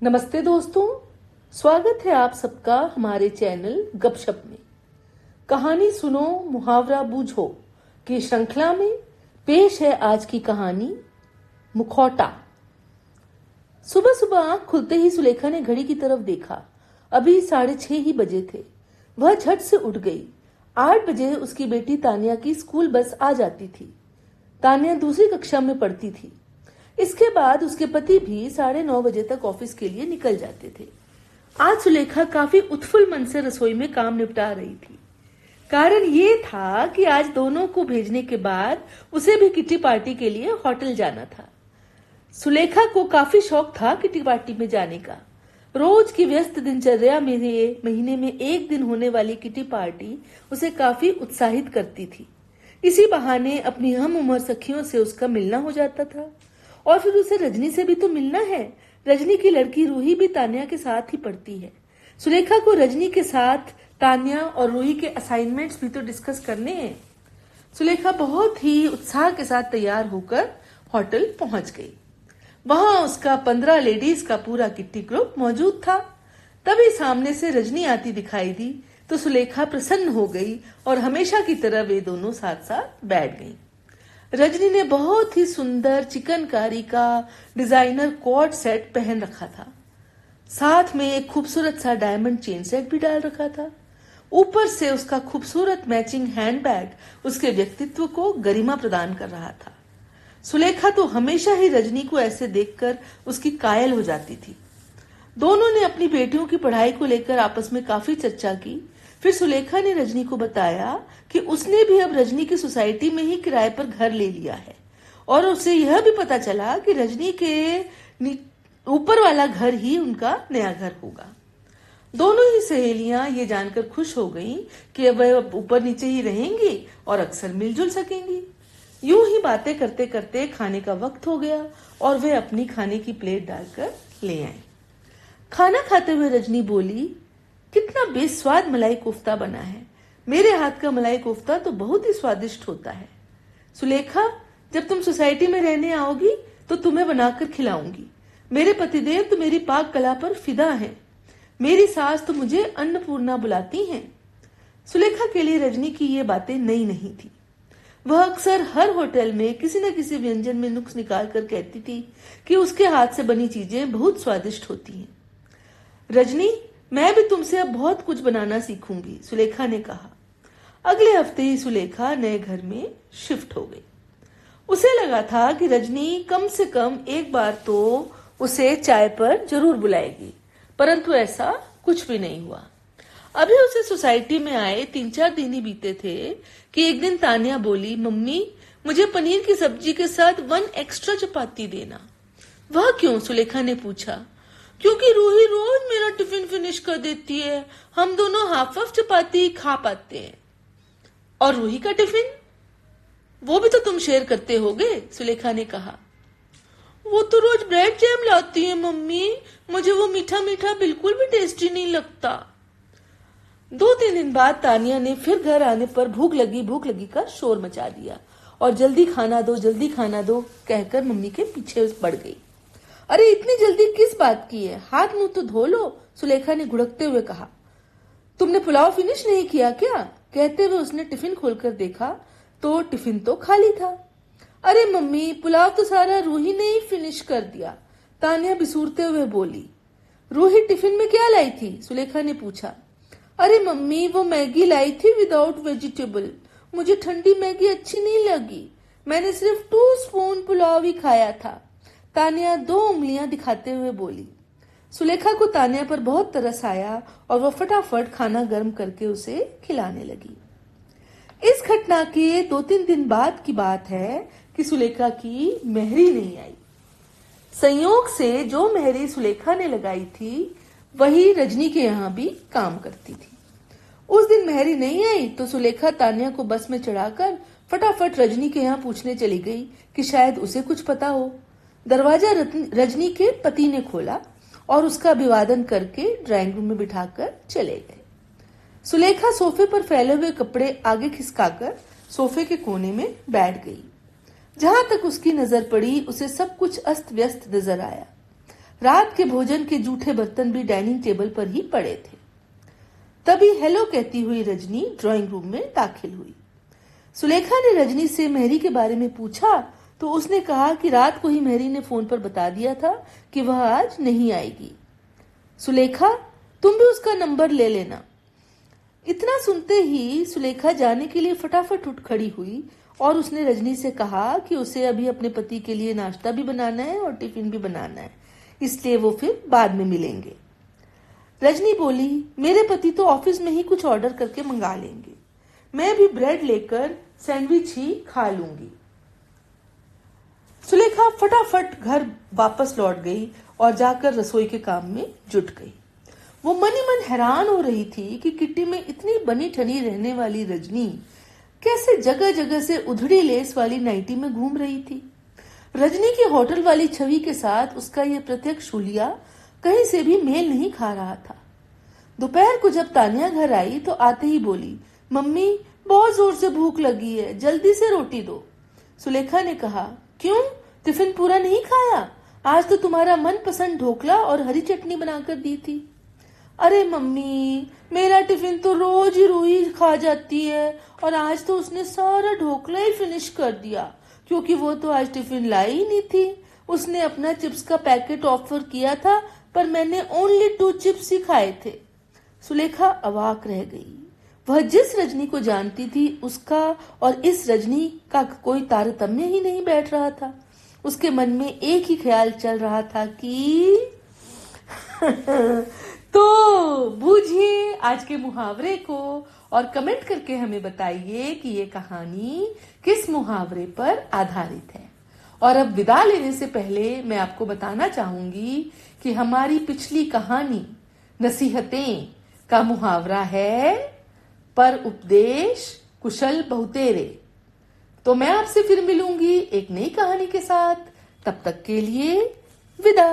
नमस्ते दोस्तों, स्वागत है आप सबका हमारे चैनल गपशप में। कहानी सुनो मुहावरा बूझो की श्रृंखला में पेश है आज की कहानी मुखौटा। सुबह सुबह आंख खुलते ही सुलेखा ने घड़ी की तरफ देखा। अभी 6:30 ही बजे थे। वह झट से उठ गई। 8 बजे उसकी बेटी तानिया की स्कूल बस आ जाती थी। तानिया दूसरी कक्षा में पढ़ती थी। इसके बाद उसके पति भी 9:30 बजे तक ऑफिस के लिए निकल जाते थे। आज सुलेखा काफी उत्फुल्ल मन से रसोई में काम निपटा रही थी। कारण ये था कि आज दोनों को भेजने के बाद उसे भी किटी पार्टी के लिए होटल जाना था। सुलेखा को काफी शौक था किटी पार्टी में जाने का। रोज की व्यस्त दिनचर्या में महीने में एक दिन होने वाली किटी पार्टी उसे काफी उत्साहित करती थी। इसी बहाने अपनी हम उम्र सखियों से उसका मिलना हो जाता था और फिर उसे रजनी से भी तो मिलना है। रजनी की लड़की रूही भी तानिया के साथ ही पढ़ती है। सुलेखा को रजनी के साथ तानिया और रूही के असाइनमेंट्स भी तो डिस्कस करने हैं। सुलेखा बहुत ही उत्साह के साथ तैयार होकर होटल पहुंच गई। वहां उसका 15 लेडीज का पूरा किट्टी ग्रुप मौजूद था। तभी सामने से रजनी आती दिखाई दी तो सुलेखा प्रसन्न हो गई और हमेशा की तरह वे दोनों साथ साथ बैठ गईं। रजनी ने बहुत ही सुंदर चिकनकारी का डिजाइनर कोट सेट पहन रखा था। साथ में एक खूबसूरत सा डायमंड चेन सेट भी डाल रखा था। ऊपर से उसका खूबसूरत मैचिंग हैंडबैग उसके व्यक्तित्व को गरिमा प्रदान कर रहा था। सुलेखा तो हमेशा ही रजनी को ऐसे देखकर उसकी कायल हो जाती थी। दोनों ने अपनी बेटियों की पढ़ाई को लेकर आपस में काफी चर्चा की। फिर सुलेखा ने रजनी को बताया कि उसने भी अब रजनी की सोसाइटी में ही किराए पर घर ले लिया है और उसे यह भी पता चला कि रजनी के ऊपर वाला घर ही उनका नया घर होगा। दोनों ही सहेलियां ये जानकर खुश हो गईं कि अब वह ऊपर नीचे ही रहेंगी और अक्सर मिलजुल सकेंगी। यूं ही बातें करते करते खाने का वक्त हो गया और वे अपनी खाने की प्लेट डालकर ले आए। खाना खाते हुए रजनी बोली, कितना बेस्वाद मलाई कोफ्ता बना है। मेरे हाथ का मलाई कोफ्ता तो बहुत ही स्वादिष्ट होता है। सुलेखा, जब तुम सोसाइटी में रहने आओगी तो तुम्हें बनाकर खिलाऊंगी। मेरे पतिदेव तो मेरी पाक कला पर फिदा हैं। मेरी सास तो मुझे अन्नपूर्णा बुलाती हैं। सुलेखा के लिए रजनी की ये बातें नई नहीं थी। वह अक्सर हर होटल में किसी न किसी व्यंजन में नुक्स निकाल कर कहती थी कि उसके हाथ से बनी चीजें बहुत स्वादिष्ट होती हैं। रजनी, मैं भी तुमसे अब बहुत कुछ बनाना सीखूंगी, सुलेखा ने कहा। अगले हफ्ते ही सुलेखा नए घर में शिफ्ट हो गई। उसे लगा था कि रजनी कम से कम एक बार तो उसे चाय पर जरूर बुलाएगी, परंतु ऐसा कुछ भी नहीं हुआ। अभी उसे सोसाइटी में आए 3-4 दिन ही बीते थे कि एक दिन तानिया बोली, मम्मी, मुझे पनीर की सब्जी के साथ 1 एक्स्ट्रा चपाती देना। वह क्यों? सुलेखा ने पूछा। क्योंकि रूही रोज मेरा टिफिन फिनिश कर देती है। हम दोनों हाफ चपाती खा पाते हैं। और रूही का टिफिन? वो भी तो तुम शेयर करते होगे, सुलेखा ने कहा। वो तो रोज ब्रेड जैम लाती है मम्मी। मुझे वो मीठा मीठा बिल्कुल भी टेस्टी नहीं लगता। 2-3 दिन बाद तानिया ने फिर घर आने पर भूख लगी का शोर मचा दिया और जल्दी खाना दो कहकर मम्मी के पीछे बढ़ गई। अरे इतनी जल्दी किस बात की है? हाथ मुंह तो धो लो, सुलेखा ने घुड़कते हुए कहा। तुमने पुलाव फिनिश नहीं किया क्या? कहते हुए उसने टिफिन खोलकर देखा तो टिफिन तो खाली था। अरे मम्मी, पुलाव तो सारा रूही ने ही फिनिश कर दिया, तानिया बिसूरते हुए बोली। रूही टिफिन में क्या लाई थी? सुलेखा ने पूछा। अरे मम्मी, वो मैगी लाई थी विदाउट वेजिटेबल। मुझे ठंडी मैगी अच्छी नहीं लगी। मैंने सिर्फ 2 स्पून पुलाव ही खाया था, तानिया 2 उंगलियां दिखाते हुए बोली। सुलेखा को तानिया पर बहुत तरस आया और वह फटाफट खाना गर्म करके उसे खिलाने लगी। इस घटना के 2-3 दिन बाद की बात है कि सुलेखा की मेहरी नहीं आई। संयोग से जो मेहरी सुलेखा ने लगाई थी वही रजनी के यहाँ भी काम करती थी। उस दिन मेहरी नहीं आई तो सुलेखा तानिया को बस में चढ़ाकर फटाफट रजनी के यहाँ पूछने चली गई कि शायद उसे कुछ पता हो। दरवाजा रजनी के पति ने खोला और उसका अभिवादन करके ड्राइंग रूम में बिठाकर चले गए। सुलेखा सोफे पर फैले हुए कपड़े आगे खिसकाकर सोफे के कोने में बैठ गई। जहां तक उसकी नजर पड़ी उसे सब कुछ अस्त व्यस्त नजर आया। रात के भोजन के जूठे बर्तन भी डाइनिंग टेबल पर ही पड़े थे। तभी हेलो कहती हुई रजनी ड्राइंग रूम में दाखिल हुई। सुलेखा ने रजनी से मेहरी के बारे में पूछा तो उसने कहा कि रात को ही मेहरी ने फोन पर बता दिया था कि वह आज नहीं आएगी। सुलेखा, तुम भी उसका नंबर ले लेना। इतना सुनते ही सुलेखा जाने के लिए फटाफट उठ खड़ी हुई और उसने रजनी से कहा कि उसे अभी अपने पति के लिए नाश्ता भी बनाना है और टिफिन भी बनाना है, इसलिए वो फिर बाद में मिलेंगे। रजनी बोली, मेरे पति तो ऑफिस में ही कुछ ऑर्डर करके मंगा लेंगे, मैं भी ब्रेड लेकर सैंडविच ही खा लूंगी। सुलेखा फटाफट घर वापस लौट गई और जाकर रसोई के काम में जुट गई। वो मन ही मन हैरान हो रही थी कि किट्टी में इतनी बनी ठनी रहने वाली रजनी कैसे जगह जगह से उधड़ी लेस वाली नाइटी में घूम रही थी। रजनी की होटल वाली छवि के साथ उसका यह प्रत्यक्ष हुलिया कहीं से भी मेल नहीं खा रहा था। दोपहर को जब तानिया घर आई तो आते ही बोली, मम्मी बहुत जोर से भूख लगी है, जल्दी से रोटी दो। सुलेखा ने कहा, क्यों, टिफिन पूरा नहीं खाया? आज तो तुम्हारा मनपसंद ढोकला और हरी चटनी बनाकर दी थी। अरे मम्मी, मेरा टिफिन तो रोज ही रूही खा जाती है और आज तो उसने सारा ढोकला ही फिनिश कर दिया, क्योंकि वो तो आज टिफिन लाई ही नहीं थी। उसने अपना चिप्स का पैकेट ऑफर किया था पर मैंने ओनली 2 चिप्स ही खाए थे। सुलेखा अवाक रह गई। वह जिस रजनी को जानती थी उसका और इस रजनी का कोई तारतम्य ही नहीं बैठ रहा था। उसके मन में एक ही ख्याल चल रहा था कि तो बूझिए आज के मुहावरे को और कमेंट करके हमें बताइए कि ये कहानी किस मुहावरे पर आधारित है। और अब विदा लेने से पहले मैं आपको बताना चाहूंगी कि हमारी पिछली कहानी नसीहतें का मुहावरा है, पर उपदेश कुशल बहुतेरे। तो मैं आपसे फिर मिलूंगी एक नई कहानी के साथ। तब तक के लिए विदा।